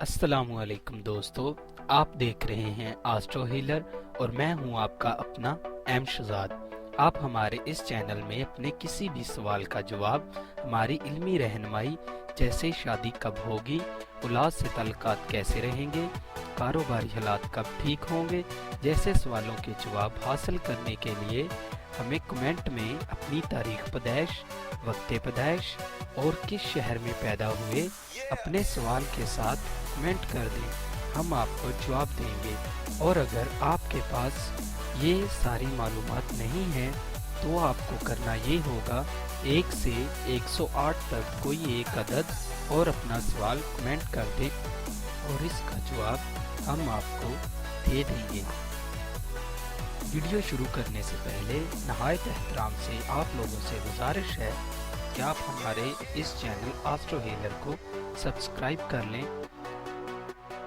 अस्सलाम वालेकुम दोस्तों, आप देख रहे हैं एस्ट्रो हीलर और मैं हूं आपका अपना एम शहजाद। आप हमारे इस चैनल में अपने किसी भी सवाल का जवाब, हमारी इल्मी रहनुमाई जैसे शादी कब होगी, औलाद से ताल्लुकात कैसे रहेंगे, कारोबारी हालात कब ठीक होंगे जैसे सवालों के जवाब हासिल करने के लिए हमें कमेंट में अपनी तारीख पैदाइश, वक्त पैदाइश और किस शहर में पैदा हुए अपने सवाल के साथ कमेंट कर दें। हम आपको जवाब देंगे। और अगर आपके पास ये सारी मालूमात नहीं है तो आपको करना ये होगा 1 से 108 तक कोई एक अदद और अपना सवाल कमेंट कर दें और इसका जवाब हम आपको दे देंगे। वीडियो शुरू करने से पहले नहायत एहतराम से आप लोगों से गुजारिश है कि आप हमारे इस चैनल एस्ट्रो हीलर को सब्सक्राइब कर लें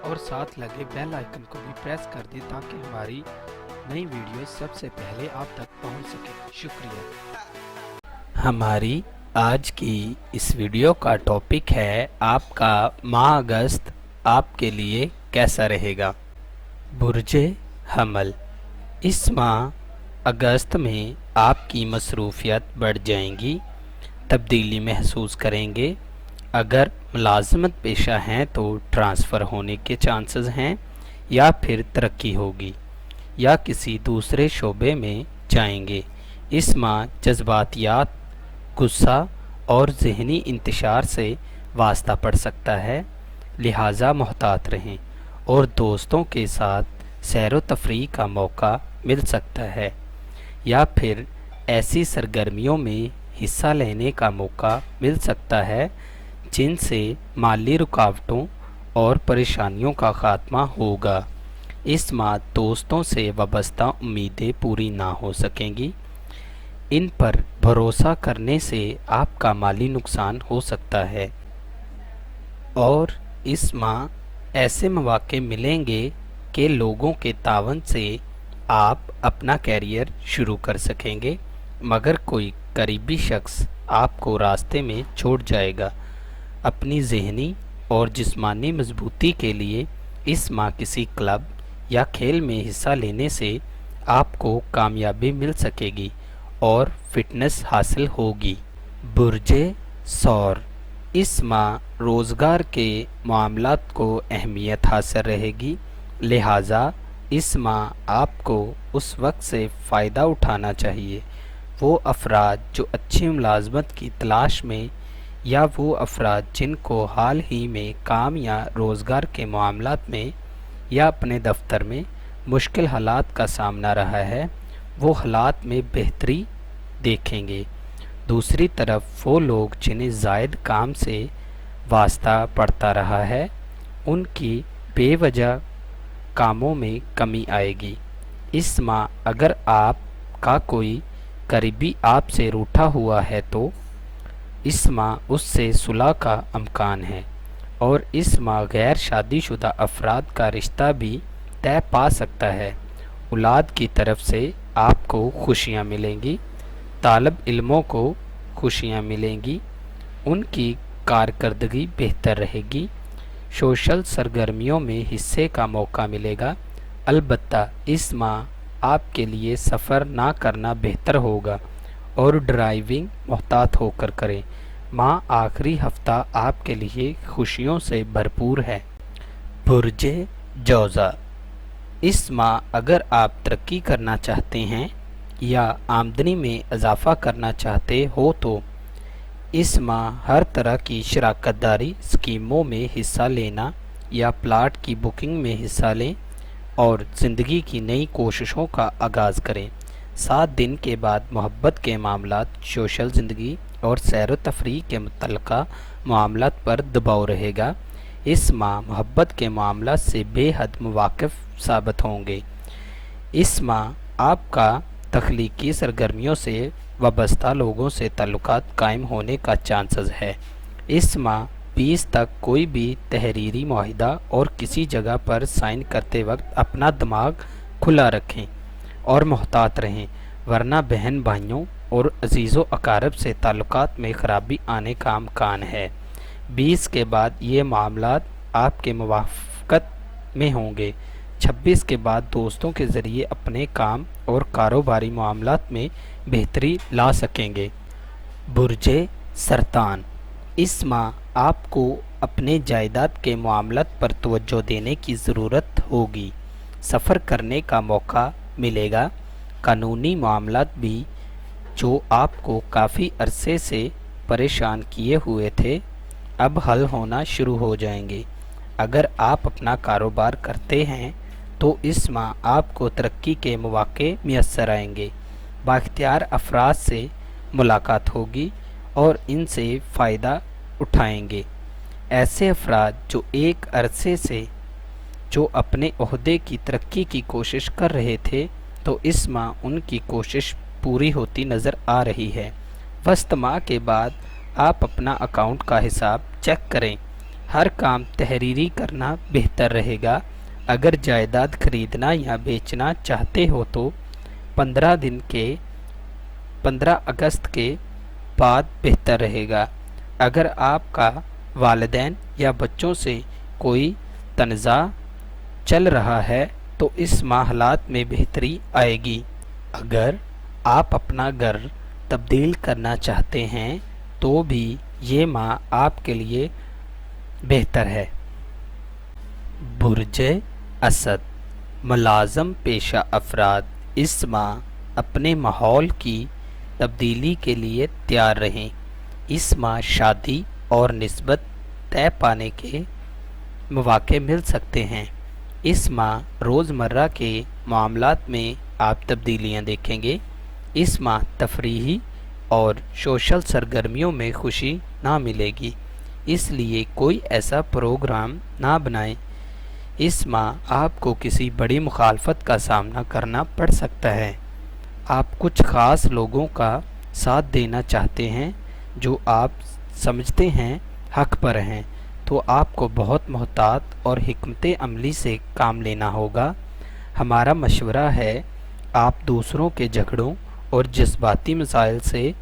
और साथ लगे बेल आइकन को भी प्रेस कर दें ताकि हमारी नई वीडियो सबसे पहले आप तक पहुंच सके। शुक्रिया। हमारी आज की इस वीडियो का टॉपिक है आपका माह अगस्त आपके लिए कैसा रहेगा। बुर्जे हमल, इस माह अगस्त में आपकी मसरूफियत बढ़ जाएंगी, तब्दीली महसूस करेंगे। अगर मुलाजमत पेशा हैं तो ट्रांसफ़र होने के चांसेस हैं या फिर तरक्की होगी या किसी दूसरे शोबे में जाएंगे। इस माह जज्बातियात, गुस्सा और ज़हनी इंतशार से वास्ता पड़ सकता है, लिहाजा मोहतात रहें और दोस्तों के साथ सैर व तफरीह का मौका मिल सकता है या फिर ऐसी सरगर्मियों में हिस्सा लेने का मौका मिल सकता है जिनसे माली रुकावटों और परेशानियों का ख़ात्मा होगा। इस माह दोस्तों से वाबस्ता उम्मीदें पूरी ना हो सकेंगी। इन पर भरोसा करने से आपका माली नुकसान हो सकता है और इस माह ऐसे मौके मिलेंगे कि लोगों के तावन से आप अपना कैरियर शुरू कर सकेंगे, मगर कोई करीबी शख्स आपको रास्ते में छोड़ जाएगा। अपनी ज़हनी और जिस्मानी मजबूती के लिए इस माह किसी क्लब या खेल में हिस्सा लेने से आपको कामयाबी मिल सकेगी और फिटनेस हासिल होगी। बुर्जे सौर, इस माह रोज़गार के मामलात को अहमियत हासिल रहेगी, लिहाजा इस माह आपको उस वक्त से फ़ायदा उठाना चाहिए। वो अफराद जो अच्छी मुलाजमत की तलाश में या वो अफराद जिनको हाल ही में काम या रोज़गार के मामलात में या अपने दफ्तर में मुश्किल हालात का सामना रहा है, वो हालात में बेहतरी देखेंगे। दूसरी तरफ वो लोग जिन्हें ज़ायद काम से वास्ता पड़ता रहा है, उनकी बेवजह कामों में कमी आएगी। इस माह अगर आपका कोई करीबी आपसे रूठा हुआ है तो इस माह उससे सुलह का अमकान है और इस माह गैर शादीशुदा अफराद का रिश्ता भी तय पा सकता है। औलाद की तरफ से आपको खुशियाँ मिलेंगी, तालब इल्मों को खुशियाँ मिलेंगी, उनकी कारकर्दगी बेहतर रहेगी, सोशल सरगर्मियों में हिस्से का मौका मिलेगा। अलबत्ता इस माह आपके लिए सफ़र ना करना बेहतर होगा और ड्राइविंग मोहतात होकर करें। माह आखिरी हफ्ता आपके लिए खुशियों से भरपूर है। बुर्जे जौज़ा, इस माह अगर आप तरक्की करना चाहते हैं या आमदनी में इजाफ़ा करना चाहते हो तो इस माह हर तरह की शराकतदारी स्कीमों में हिस्सा लेना या प्लाट की बुकिंग में हिस्सा लें और ज़िंदगी की नई कोशिशों का आगाज़ करें। 7 दिन के बाद मोहब्बत के मामलात, सोशल ज़िंदगी और सैर व तफरीह के मुतल्लिक़ा मामलात पर दबाव रहेगा। इस माह मोहब्बत के मामलात से बेहद मुवाक़िफ़ साबित होंगे। इस माह आपका तख्लीकी सरगर्मियों से वाबस्ता लोगों से ताल्लुकात कायम होने का चांसेस है। इस माह 20 तक कोई भी तहरीरी मुआहिदा और किसी जगह पर साइन करते वक्त अपना दिमाग खुला रखें और मोहतात रहें, वरना बहन भाइयों और अजीज़ो अकारब से ताल्लुकात में ख़राबी आने का अमकान है। 20 के बाद ये मामलात आप के मुवाफ़क़त में होंगे। 26 के बाद दोस्तों के ज़रिए अपने काम और कारोबारी मामलात में बेहतरी ला सकेंगे। बुर्जे सरतान, इस माह आपको अपने जायदाद के मामलात पर तवज्जो देने की ज़रूरत होगी। सफ़र करने का मौका मिलेगा। कानूनी मामलात भी जो आपको काफ़ी अरसे से परेशान किए हुए थे अब हल होना शुरू हो जाएंगे। अगर आप अपना कारोबार करते हैं तो इस माह आपको तरक्की के मौके मैसर आएंगे। बाख्तियार अफराद से मुलाकात होगी और इनसे फ़ायदा उठाएंगे। ऐसे अफराद जो एक अरसे से जो अपने ओहदे की तरक्की की कोशिश कर रहे थे तो इस माह उनकी कोशिश पूरी होती नज़र आ रही है। वस्त माह के बाद आप अपना अकाउंट का हिसाब चेक करें। हर काम तहरीरी करना बेहतर रहेगा। अगर जायदाद खरीदना या बेचना चाहते हो तो 15 अगस्त के बाद बेहतर रहेगा। अगर आपका वालिदैन या बच्चों से कोई तनाज़ा चल रहा है तो इस माह हालात में बेहतरी आएगी। अगर आप अपना घर तब्दील करना चाहते हैं तो भी ये माह आपके लिए बेहतर है। बुर्ज असद, मुलाज़म पेशा अफराद इस माह अपने माहौल की तब्दीली के लिए तैयार रहें। इस माह शादी और निस्बत तय पाने के मौके मिल सकते हैं। इस माह रोज़मर्रा के मामलात में आप तब्दीलियां देखेंगे। इस माह तफरीही और सोशल सरगर्मियों में खुशी ना मिलेगी, इसलिए कोई ऐसा प्रोग्राम ना बनाएं। इस माह आपको किसी बड़ी मुखालफत का सामना करना पड़ सकता है। आप कुछ ख़ास लोगों का साथ देना चाहते हैं जो आप समझते हैं हक़ पर हैं, तो आपको बहुत मोहतात और हिकमत अमली से काम लेना होगा। हमारा मशवरा है आप दूसरों के झगड़ों और जज्बाती मसाइल से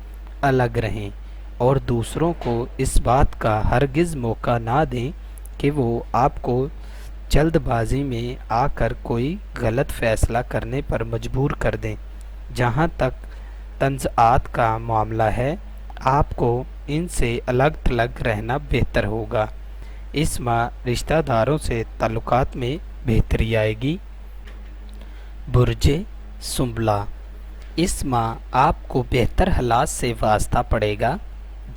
अलग रहें और दूसरों को इस बात का हरगिज़ मौका ना दें कि वो आपको जल्दबाजी में आकर कोई गलत फ़ैसला करने पर मजबूर कर दें। जहाँ तक तंज़आत का मामला है, आपको इनसे अलग थलग रहना बेहतर होगा। इस माह रिश्तेदारों से ताल्लुकात में बेहतरी आएगी। बुर्जे सुंबला, इस माह आपको बेहतर हालात से वास्ता पड़ेगा।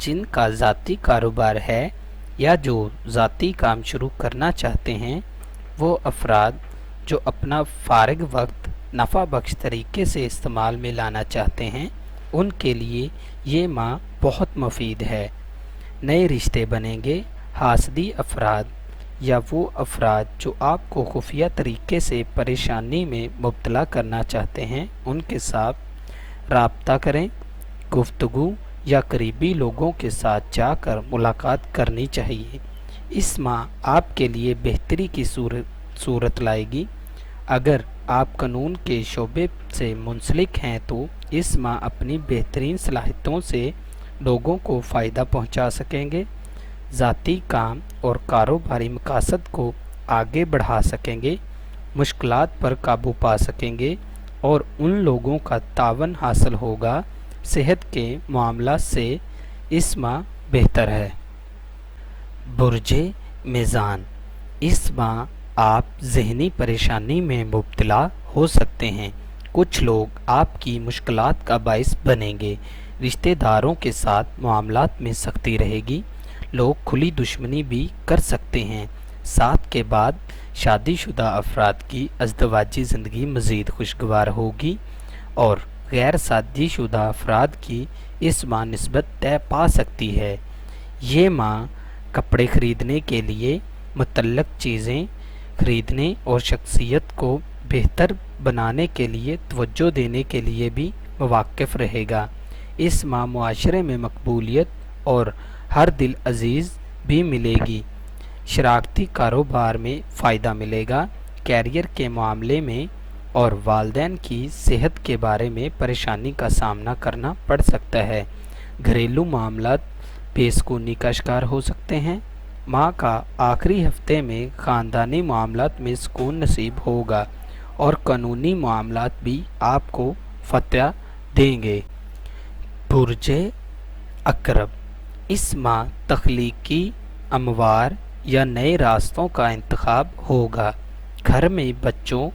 जिनका ज़ाती कारोबार है या जो ज़ाती काम शुरू करना चाहते हैं वो अफराद जो अपना फ़ारिग वक्त नफ़ा बख्श तरीके से इस्तेमाल में लाना चाहते हैं उनके लिए ये माह बहुत मुफीद है। नए रिश्ते बनेंगे। हासदी अफराद या वो अफराद जो आपको खुफिया तरीके से परेशानी में मुब्तला करना चाहते हैं उनके साथ राब्ता करें। गुफ्तगू या करीबी लोगों के साथ जाकर मुलाकात करनी चाहिए। इस माह आपके लिए बेहतरी की सूरत लाएगी। अगर आप कानून के शोबे से मुंसलिक हैं तो इस माह अपनी बेहतरीन सलाहियतों से लोगों को फ़ायदा पहुंचा सकेंगे। ज़ाती काम और कारोबारी मकासद को आगे बढ़ा सकेंगे, मुश्किलात पर काबू पा सकेंगे और उन लोगों का तावन हासिल होगा। सेहत के मामला से इस माह बेहतर है। बुर्जे मीज़ान, इस माह आप ज़हनी परेशानी में मुब्तला हो सकते हैं। कुछ लोग आपकी मुश्किलात का बाइस बनेंगे। रिश्तेदारों के साथ मामलात में सख्ती रहेगी। लोग खुली दुश्मनी भी कर सकते हैं। 7 के बाद शादीशुदा अफराद की अज़दवाजी ज़िंदगी मज़ीद खुशगवार होगी और गैर शादीशुदा अफराद की इस माह निस्बत तय पा सकती है। ये माह कपड़े ख़रीदने के लिए, मुतल्लक चीज़ें ख़रीदने और शख्सियत को बेहतर बनाने के लिए तवज्जो देने के लिए भी मुवाक़िफ़ रहेगा। इस माह मुआशरे में मकबूलियत और हर दिल अजीज़ भी मिलेगी। शराकती कारोबार में फ़ायदा मिलेगा। कैरियर के मामले में और वालिदैन की सेहत के बारे में परेशानी का सामना करना पड़ सकता है। घरेलू मामलात बेसुकूनी का शिकार हो सकते हैं। माह का आखिरी हफ्ते में ख़ानदानी मामलात में सुकून नसीब होगा और कानूनी मामलात भी आपको फतह देंगे। बुर्जे अकरब, इस माह तख्लीकी अमवार या नए रास्तों का इंतखाब होगा। घर में बच्चों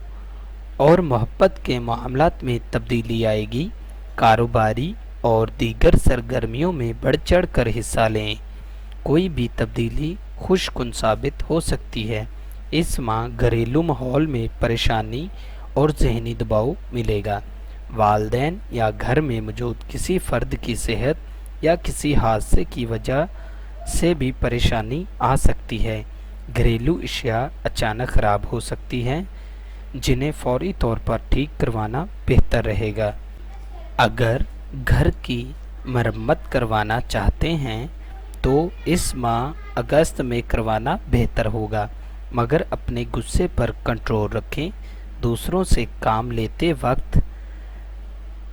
और मोहब्बत के मामलात में तब्दीली आएगी। कारोबारी और दीगर सरगर्मियों में बढ़ चढ़ कर हिस्सा लें। कोई भी तब्दीली खुशकुन साबित हो सकती है। इस माह घरेलू माहौल में परेशानी और जहनी दबाव मिलेगा। वालदैन या घर में मौजूद किसी फ़र्द की सेहत या किसी हादसे की वजह से भी परेशानी आ सकती है। घरेलू अशिया अचानक ख़राब हो सकती हैं, जिन्हें फौरी तौर पर ठीक करवाना बेहतर रहेगा। अगर घर की मरम्मत करवाना चाहते हैं तो इस माह अगस्त में करवाना बेहतर होगा, मगर अपने गुस्से पर कंट्रोल रखें। दूसरों से काम लेते वक्त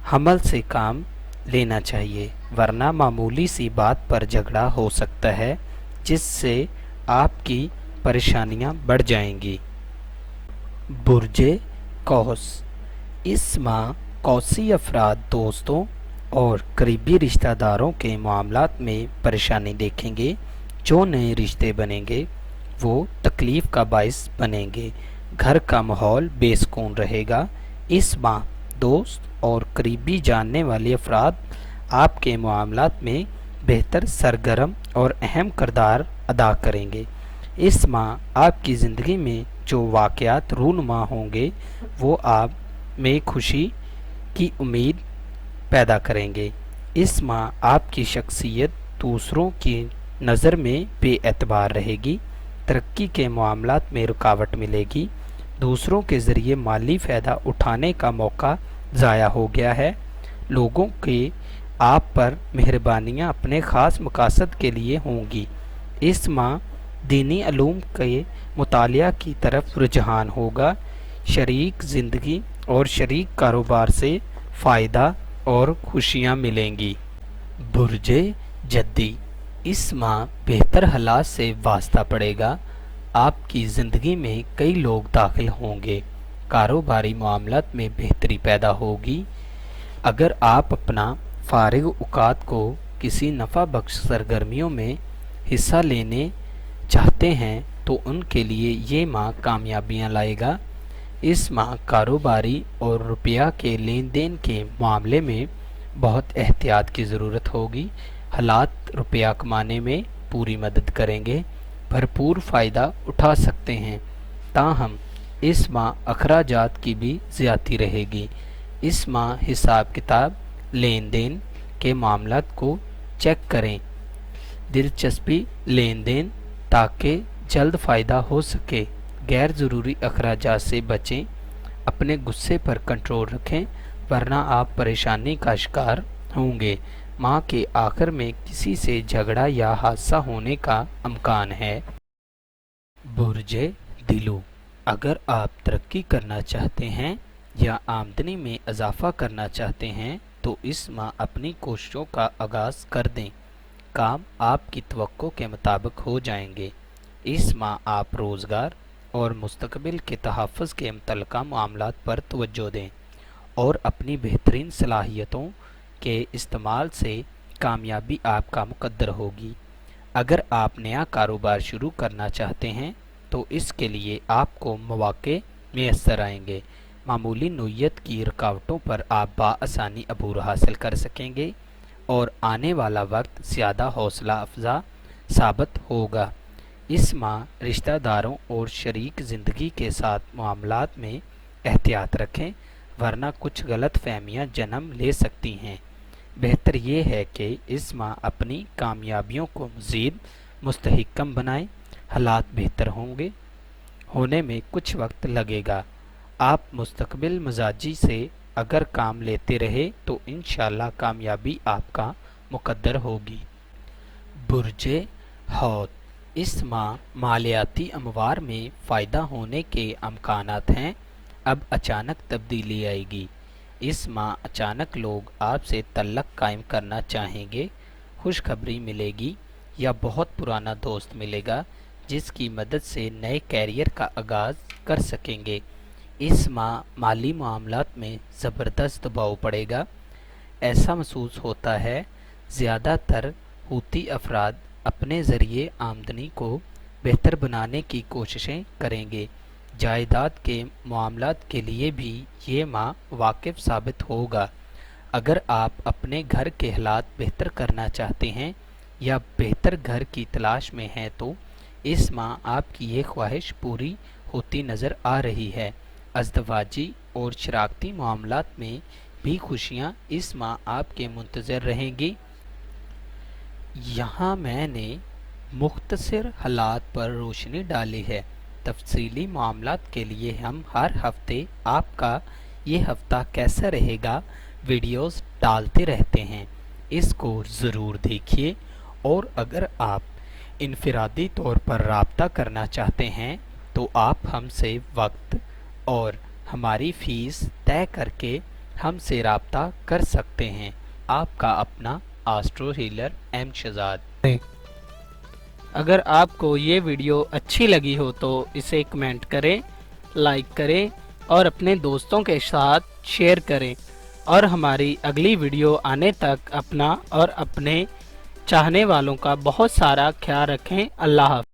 हमल से काम लेना चाहिए, वरना मामूली सी बात पर झगड़ा हो सकता है, जिससे आपकी परेशानियां बढ़ जाएंगी। बुर्जे कौस, इस माह कौसी अफराद दोस्तों और करीबी रिश्तेदारों के मामलात में परेशानी देखेंगे। जो नए रिश्ते बनेंगे वो तकलीफ़ का बाइस बनेंगे। घर का माहौल बेसुकून रहेगा। इस माह दोस्त और करीबी जानने वाले अफराद आपके मामलात में बेहतर सरगर्म और अहम किरदार अदा करेंगे। इस माह आपकी ज़िंदगी में जो वाक़यात रूनुमा होंगे वो आप में खुशी की उम्मीद पैदा करेंगे। इस माह आपकी शख्सियत दूसरों की नज़र में बेएतबार रहेगी। तरक्की के मामलात में रुकावट मिलेगी। दूसरों के ज़रिए माली फ़ायदा उठाने का मौका ज़ाया हो गया है। लोगों के आप पर मेहरबानियाँ अपने ख़ास मकासद के लिए होंगी। इस माह दीनी अलूम के मुतालिया की तरफ रुझान होगा। शरीक ज़िंदगी और शरीक कारोबार से फ़ायदा और खुशियाँ मिलेंगी। बुर्जे जद्दी, इस माह बेहतर हालात से वास्ता पड़ेगा। आपकी ज़िंदगी में कई लोग दाखिल होंगे। कारोबारी मामलात में बेहतरी पैदा होगी। अगर आप अपना फारिग औकात को किसी नफ़ा बख्श सरगर्मियों में हिस्सा लेने चाहते हैं तो उनके लिए ये माह कामयाबियाँ लाएगा। इस माह कारोबारी और रुपया के लेन देन के मामले में बहुत एहतियात की ज़रूरत होगी। हालात रुपया कमाने में पूरी मदद करेंगे। भरपूर फ़ायदा उठा सकते हैं। ताहम इस माह अखराजात की भी ज़्यादती रहेगी। इस माह हिसाब किताब लेन देन के मामलात को चेक करें। दिलचस्पी लेन देन ताकि जल्द फ़ायदा हो सके। गैर ज़रूरी अखराजात से बचें। अपने गुस्से पर कंट्रोल रखें, वरना आप परेशानी का शिकार होंगे। माह के आखिर में किसी से झगड़ा या हादसा होने का इम्कान है। बुर्जे दिलू, अगर आप तरक्की करना चाहते हैं या आमदनी में इजाफा करना चाहते हैं तो इस माह अपनी कोशिशों का आगाज़ कर दें। काम आपकी तवक्को के मुताबिक हो जाएंगे। इस माह आप रोज़गार और मुस्तकबिल के तहफ़्फ़ुज़ के मुतल्लिक़ा मामलात पर तवज्जो दें और अपनी बेहतरीन सलाहियतों के इस्तेमाल से कामयाबी आपका मुकद्दर होगी। अगर आप नया कारोबार शुरू करना चाहते हैं तो इसके लिए आपको मौक़े मैसर आएंगे। मामूली नोयत की रुकावटों पर आप बआसानी अबूर हासिल कर सकेंगे और आने वाला वक्त ज़्यादा हौसला अफजा साबित होगा। इस माह रिश्तेदारों और शरीक ज़िंदगी के साथ मामलात में एहतियात रखें, वरना कुछ गलत फहमियाँ जन्म ले सकती हैं। बेहतर ये है कि इस माह अपनी कामयाबियों को मज़ीद मुस्तहकम बनाएं। हालात बेहतर होने में कुछ वक्त लगेगा। आप मुस्तकबिल मजाजी से अगर काम लेते रहे तो इंशाअल्लाह कामयाबी आपका मुकद्दर होगी। बुर्जे हौत, इस माह मालियाती अमवार में फ़ायदा होने के अमकानात हैं। अब अचानक तब्दीली आएगी। इस माह अचानक लोग आपसे तल्लक कायम करना चाहेंगे। खुशखबरी मिलेगी। या बहुत पुराना दोस्त मिलेगा जिसकी मदद से नए कैरियर का आगाज़ कर सकेंगे। इस माह माली मामलात में ज़बरदस्त दबाव पड़ेगा। ऐसा महसूस होता है ज़्यादातर हूती अफराद अपने ज़रिए आमदनी को बेहतर बनाने की कोशिशें करेंगे। जायदाद के मामलात के लिए भी ये माह वाकिफ़ साबित होगा। अगर आप अपने घर के हालात बेहतर करना चाहते हैं या बेहतर घर की तलाश में हैं तो इस माह आपकी ये ख्वाहिश पूरी होती नज़र आ रही है। अज़दवाजी और शराकती मामलात में भी खुशियाँ इस माह आपके मुंतज़र रहेंगी। यहाँ मैंने मुख्तसर हालात पर रोशनी डाली है। तफसीली मामलात के लिए हम हर हफ्ते आपका ये हफ्ता कैसा रहेगा वीडियोस डालते रहते हैं। इसको ज़रूर देखिए और अगर आप इनफरादी तौर पर राब्ता करना चाहते हैं तो आप हमसे वक्त और हमारी फ़ीस तय करके हमसे राब्ता कर सकते हैं। आपका अपना एस्ट्रो हीलर एम शहजाद। अगर आपको ये वीडियो अच्छी लगी हो तो इसे कमेंट करें, लाइक करें और अपने दोस्तों के साथ शेयर करें और हमारी अगली वीडियो आने तक अपना और अपने चाहने वालों का बहुत सारा ख्याल रखें। अल्लाह हाफ़िज़।